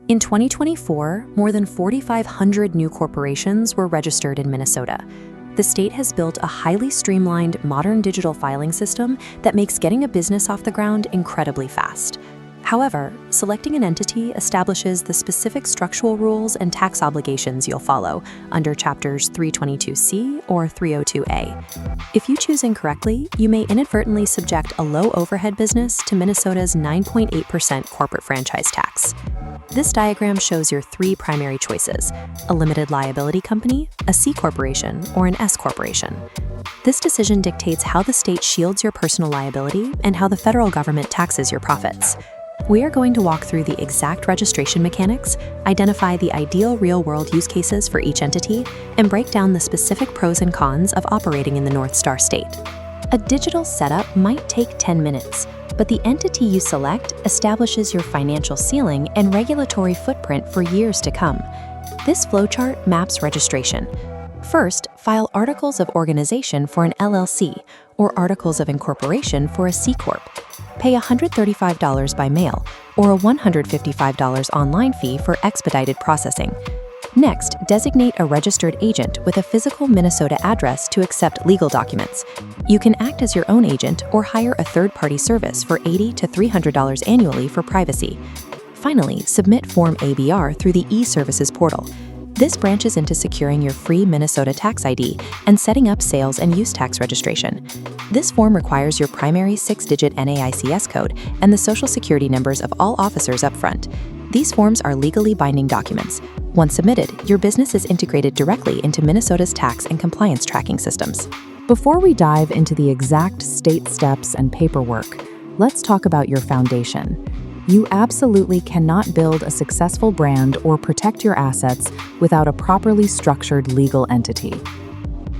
In 2024, more than 4,500 new corporations were registered in Minnesota. The state has built a highly streamlined, modern digital filing system that makes getting a business off the ground incredibly fast. However, selecting an entity establishes the specific structural rules and tax obligations you'll follow under Chapters 322C or 302A. If you choose incorrectly, you may inadvertently subject a low-overhead business to Minnesota's 9.8% corporate franchise tax. This diagram shows your three primary choices: a limited liability company, a C corporation, or an S corporation. This decision dictates how the state shields your personal liability and how the federal government taxes your profits. We are going to walk through the exact registration mechanics, identify the ideal real-world use cases for each entity, and break down the specific pros and cons of operating in the North Star state. A digital setup might take 10 minutes, but the entity you select establishes your financial ceiling and regulatory footprint for years to come. This flowchart maps registration. First, file Articles of Organization for an LLC or Articles of Incorporation for a C-Corp. Pay $135 by mail or a $155 online fee for expedited processing. Next, designate a registered agent with a physical Minnesota address to accept legal documents. You can act as your own agent or hire a third-party service for $80 to $300 annually for privacy. Finally, submit Form ABR through the e-Services portal. This branches into securing your free Minnesota tax ID and setting up sales and use tax registration. This form requires your primary 6-digit NAICS code and the Social Security numbers of all officers up front. These forms are legally binding documents. Once submitted, your business is integrated directly into Minnesota's tax and compliance tracking systems. Before we dive into the exact state steps and paperwork, let's talk about your foundation. You absolutely cannot build a successful brand or protect your assets without a properly structured legal entity.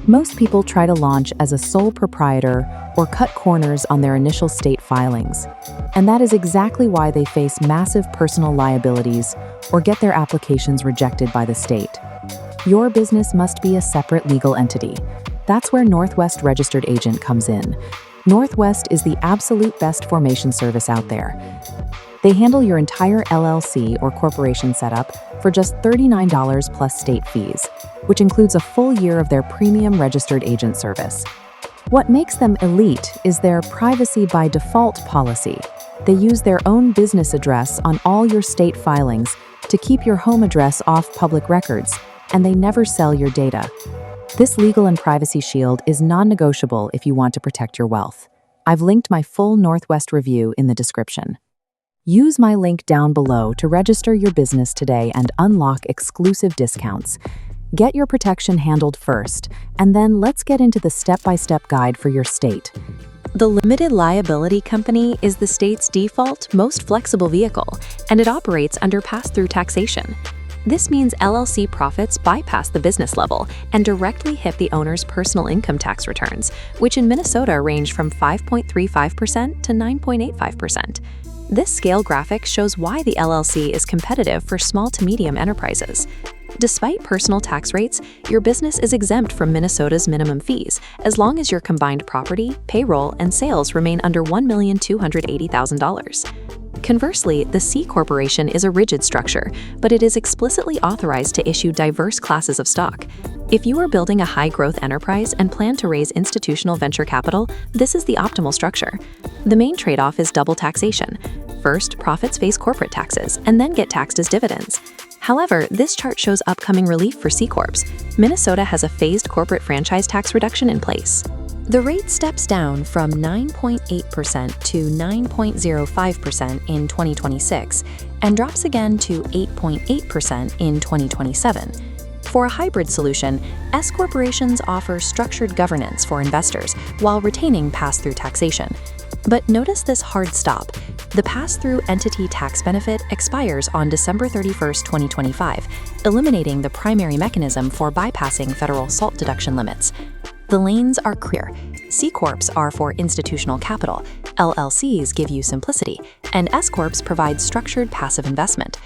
Most people try to launch as a sole proprietor or cut corners on their initial state filings, and that is exactly why they face massive personal liabilities or get their applications rejected by the state. Your business must be a separate legal entity. That's where Northwest Registered Agent comes in. Northwest is the absolute best formation service out there. They handle your entire LLC or corporation setup for just $39 plus state fees, which includes a full year of their premium registered agent service. What makes them elite is their privacy by default policy. They use their own business address on all your state filings to keep your home address off public records, and they never sell your data. This legal and privacy shield is non-negotiable if you want to protect your wealth. I've linked my full Northwest review in the description. Use my link down below to register your business today and unlock exclusive discounts. Get your protection handled first, and then let's get into the step-by-step guide for your state. The limited liability company is the state's default, most flexible vehicle, and it operates under pass-through taxation. This means LLC profits bypass the business level and directly hit the owner's personal income tax returns, which in Minnesota range from 5.35% to 9.85%. This scale graphic shows why the LLC is competitive for small to medium enterprises. Despite personal tax rates, your business is exempt from Minnesota's minimum fees as long as your combined property, payroll, and sales remain under $1,280,000. Conversely, the C Corporation is a rigid structure, but it is explicitly authorized to issue diverse classes of stock. If you are building a high-growth enterprise and plan to raise institutional venture capital, this is the optimal structure. The main trade-off is double taxation. First, profits face corporate taxes and then get taxed as dividends. However, this chart shows upcoming relief for C-Corps. Minnesota has a phased corporate franchise tax reduction in place. The rate steps down from 9.8% to 9.05% in 2026 and drops again to 8.8% in 2027. For a hybrid solution, S corporations offer structured governance for investors while retaining pass-through taxation. But notice this hard stop. The pass-through entity tax benefit expires on December 31st, 2025, eliminating the primary mechanism for bypassing federal SALT deduction limits. The lanes are clear. C-Corps are for institutional capital, LLCs give you simplicity, and S-Corps provide structured passive investment.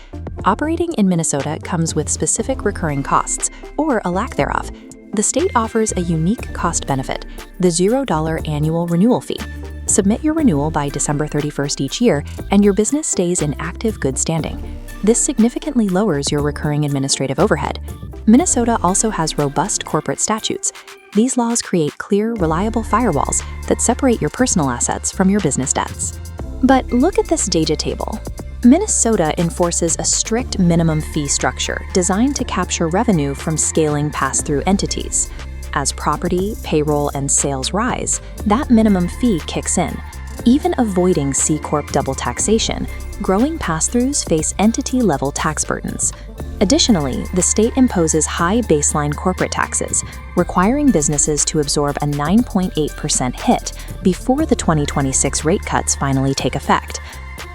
Operating in Minnesota comes with specific recurring costs, or a lack thereof. The state offers a unique cost benefit, the $0 annual renewal fee. Submit your renewal by December 31st each year, and your business stays in active good standing. This significantly lowers your recurring administrative overhead. Minnesota also has robust corporate statutes. These laws create clear, reliable firewalls that separate your personal assets from your business debts. But look at this data table. Minnesota enforces a strict minimum fee structure designed to capture revenue from scaling pass-through entities. As property, payroll, and sales rise, that minimum fee kicks in. Even avoiding C-Corp double taxation, growing pass-throughs face entity-level tax burdens. Additionally, the state imposes high baseline corporate taxes, requiring businesses to absorb a 9.8% hit before the 2026 rate cuts finally take effect.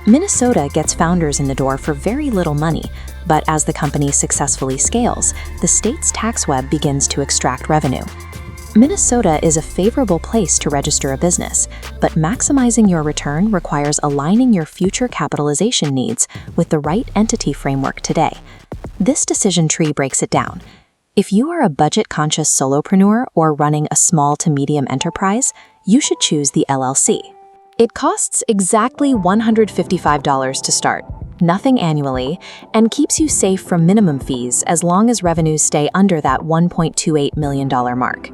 Minnesota gets founders in the door for very little money, but as the company successfully scales, the state's tax web begins to extract revenue. Minnesota is a favorable place to register a business, but maximizing your return requires aligning your future capitalization needs with the right entity framework today. This decision tree breaks it down. If you are a budget-conscious solopreneur or running a small to medium enterprise, you should choose the LLC. It costs exactly $155 to start, nothing annually, and keeps you safe from minimum fees as long as revenues stay under that $1.28 million mark.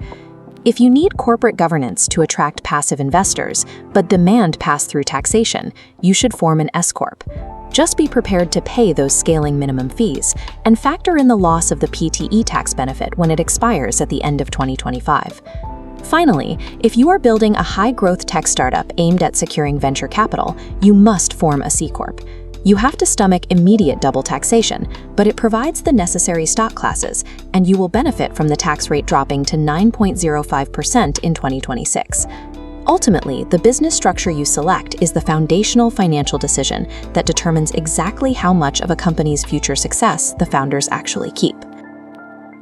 If you need corporate governance to attract passive investors, but demand pass-through taxation, you should form an S-Corp. Just be prepared to pay those scaling minimum fees and factor in the loss of the PTE tax benefit when it expires at the end of 2025. Finally, if you are building a high-growth tech startup aimed at securing venture capital, you must form a C-Corp. You have to stomach immediate double taxation, but it provides the necessary stock classes, and you will benefit from the tax rate dropping to 9.05% in 2026. Ultimately, the business structure you select is the foundational financial decision that determines exactly how much of a company's future success the founders actually keep.